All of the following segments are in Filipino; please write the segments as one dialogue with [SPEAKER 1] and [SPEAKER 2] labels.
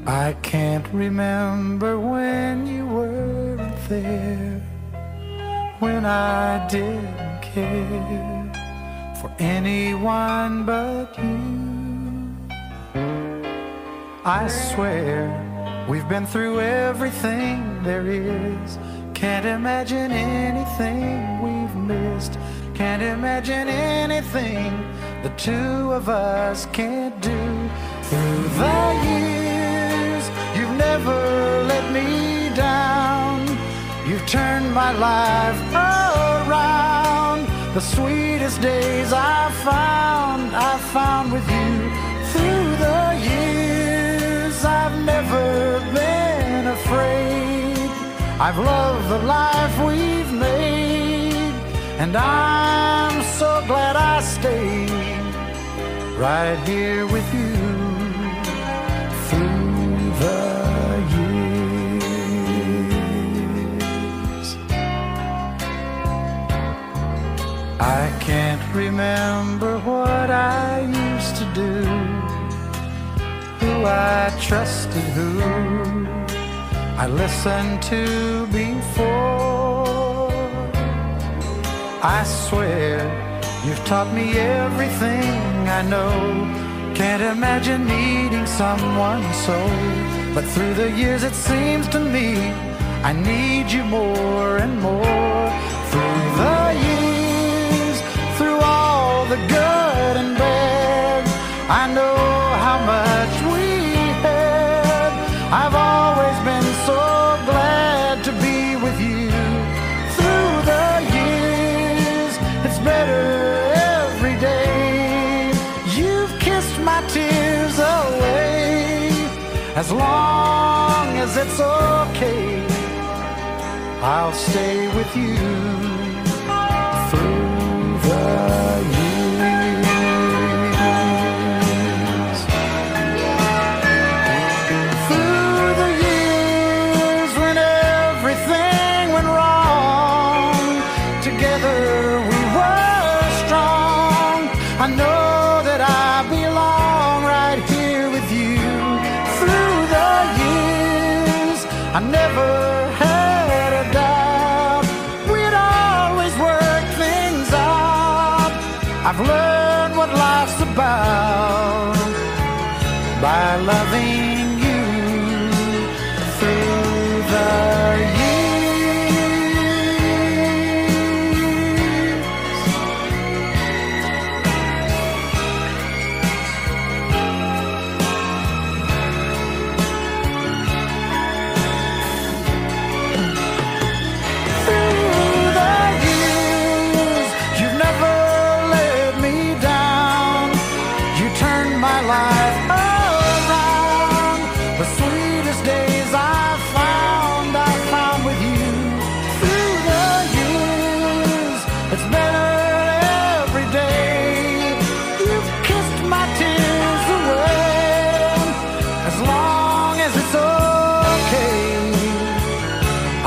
[SPEAKER 1] I can't remember when you weren't there, when I didn't care for anyone but you. I swear we've been through everything there is. Can't imagine anything we've missed. Can't imagine anything the two of us can't do. Through the years, you've never let me down. You've turned my life around. The sweetest days I found with you. Through the years, I've never been afraid. I've loved the life we've made, and I'm so glad I stayed right here with you through the years. I can't remember what I used to do, who I trusted, who I listened to before. I swear you've taught me everything I know. Can't imagine needing someone so, but through the years it seems to me I need you more and more. Through the years, through all the good and bad, I know how much we had. I've always been so glad to be with you. Through the years, it's better every day. You've kissed my tears away. As long as it's okay, I'll stay with you through the years. I know that I belong right here with you. Through the years, I never had a doubt we'd always work things out. I've learned what life's about by loving you through the years.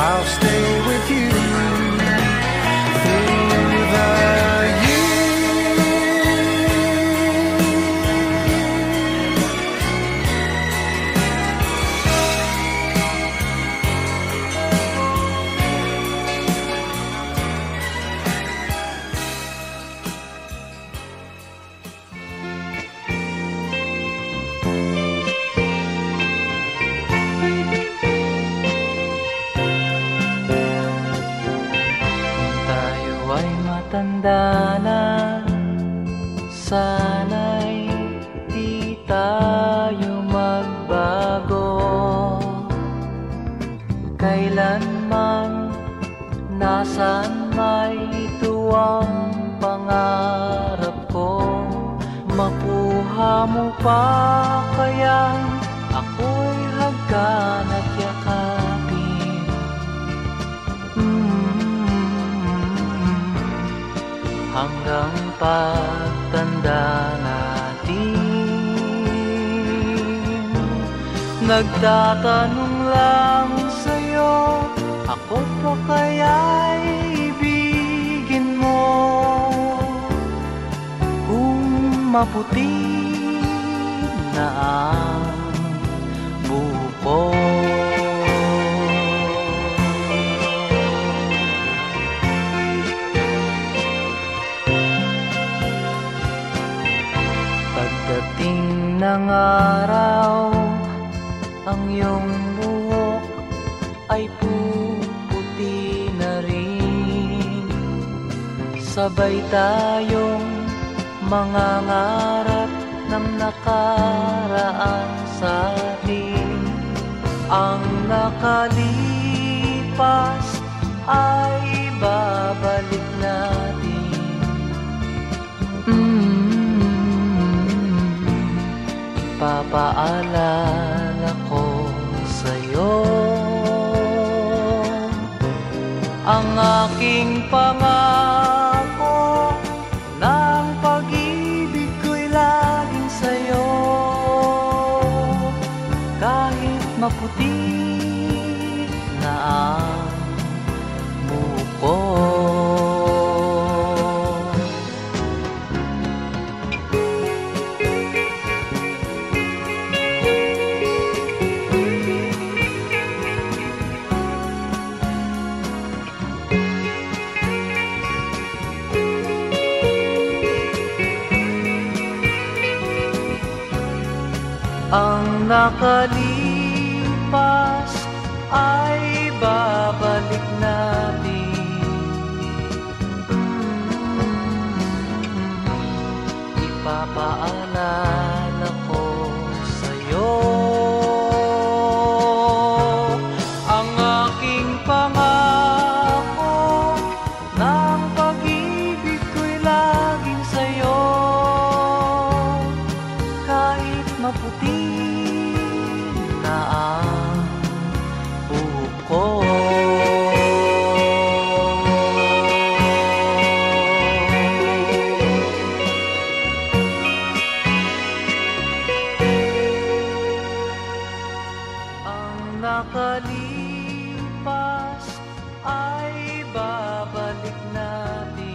[SPEAKER 1] I'll stay with you through the
[SPEAKER 2] matanda na, sana'y di tayo magbago. Kailanman, nasaan may ito ang pangarap ko. Makuha mo pa kaya ako'y hagkan at yakapin. Hanggang pagtanda natin, nagtatanong lang sa'yo, ako pa kaya'y ibigin mo? Kung maputi na ang buhay Pagdating ng araw, ang iyong buhok ay puputi na rin. Sabay tayong mangangarap ng nakaraan sa atin. Ang nakalipas ay babalik natin. Ipapaalala ko sa'yo ang aking pangako ng pag-ibig ko'y laging sa'yo. Kahit maputi na ang buko. Ang nakalipas ay babalik natin. Ipapaalala ko sa'yo ang aking pangako ng pag-ibig ko'y laging sa'yo. Kahit maputi na ang buhok ko. Ang nakalipas ay babalik natin.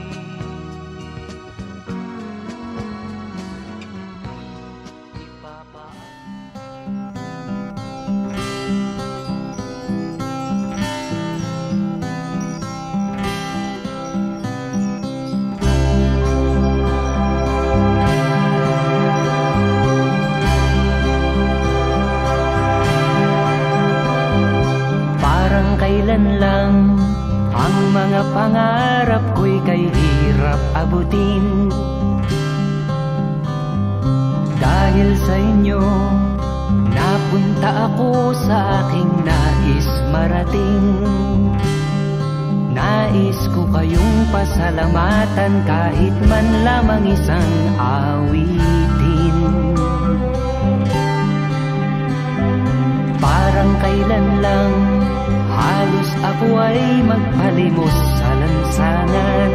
[SPEAKER 2] Parang kailan lang ang mga pangarap ko'y kay hirap abutin. Dahil sa inyo, napunta ako sa aking nais marating. Nais ko kayong pasalamatan kahit man lamang isang awitin. Parang kailan lang halos ako ay magpalimos sa lansangan.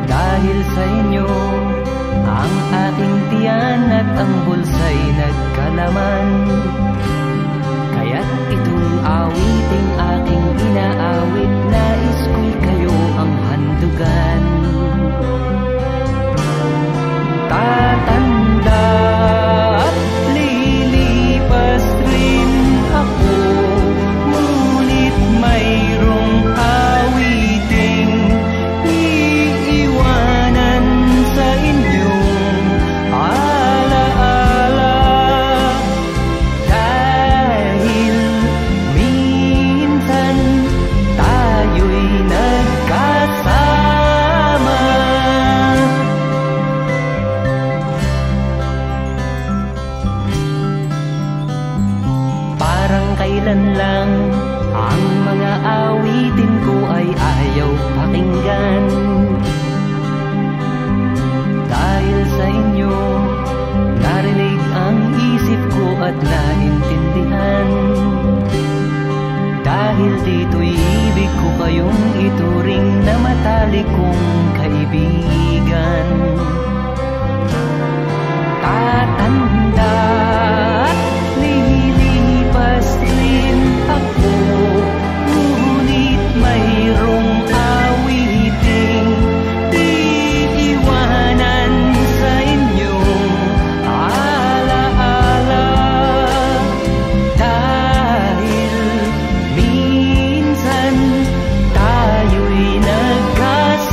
[SPEAKER 2] Dahil sa inyo, ang aking tiyan at ang bulsa'y nagkalaman. Kaya't itong awiting aking inaawit, nais ko'y kayo ang handugan. Tatanda at lilipas rin ako, ngunit mayroong awiting iiwanan sa inyong alaala. Dahil minsan tayo'y nagkasama. Parang kailan lang ang mga awitin ko ay ayaw pakinggan. Dahil sa inyo, narinig ang isip ko at naintindihan. Dahil dito'y ibig ko kayong ituring na matalik kong kaibigan. Tatanda at lilipas rin ako, ngunit mayroong awiting iiwanan sa inyong alaala. Dahil minsan tayo'y nagkasama.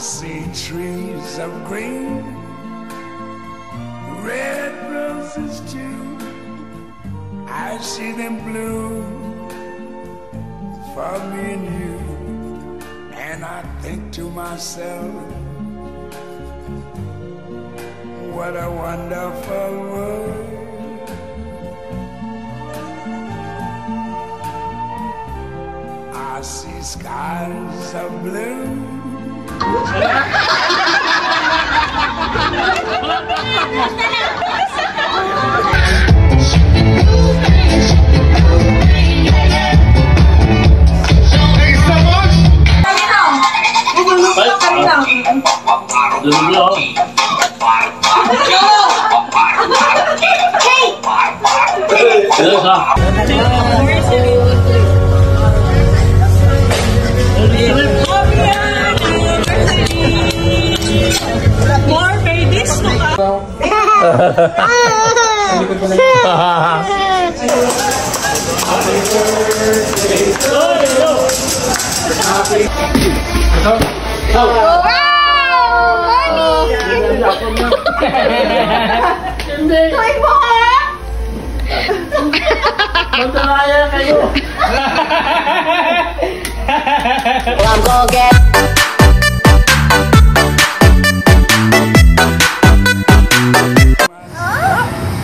[SPEAKER 3] see trees of green, red roses too. I see them bloom for me and you. And I think to myself, what a wonderful world. I see skies of blue.
[SPEAKER 4] More babies to come.
[SPEAKER 5] I'm gonna get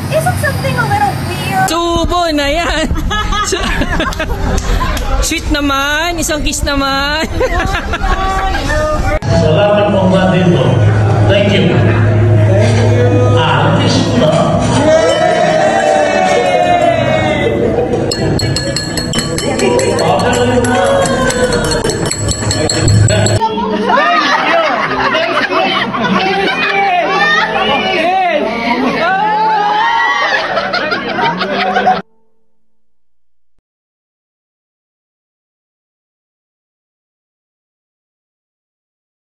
[SPEAKER 6] Isn't something a little weird?
[SPEAKER 4] Tubo na yan. Sweet naman. Isang kiss naman.
[SPEAKER 7] Salamat po nga dito. Thank you. Artist na. Okay.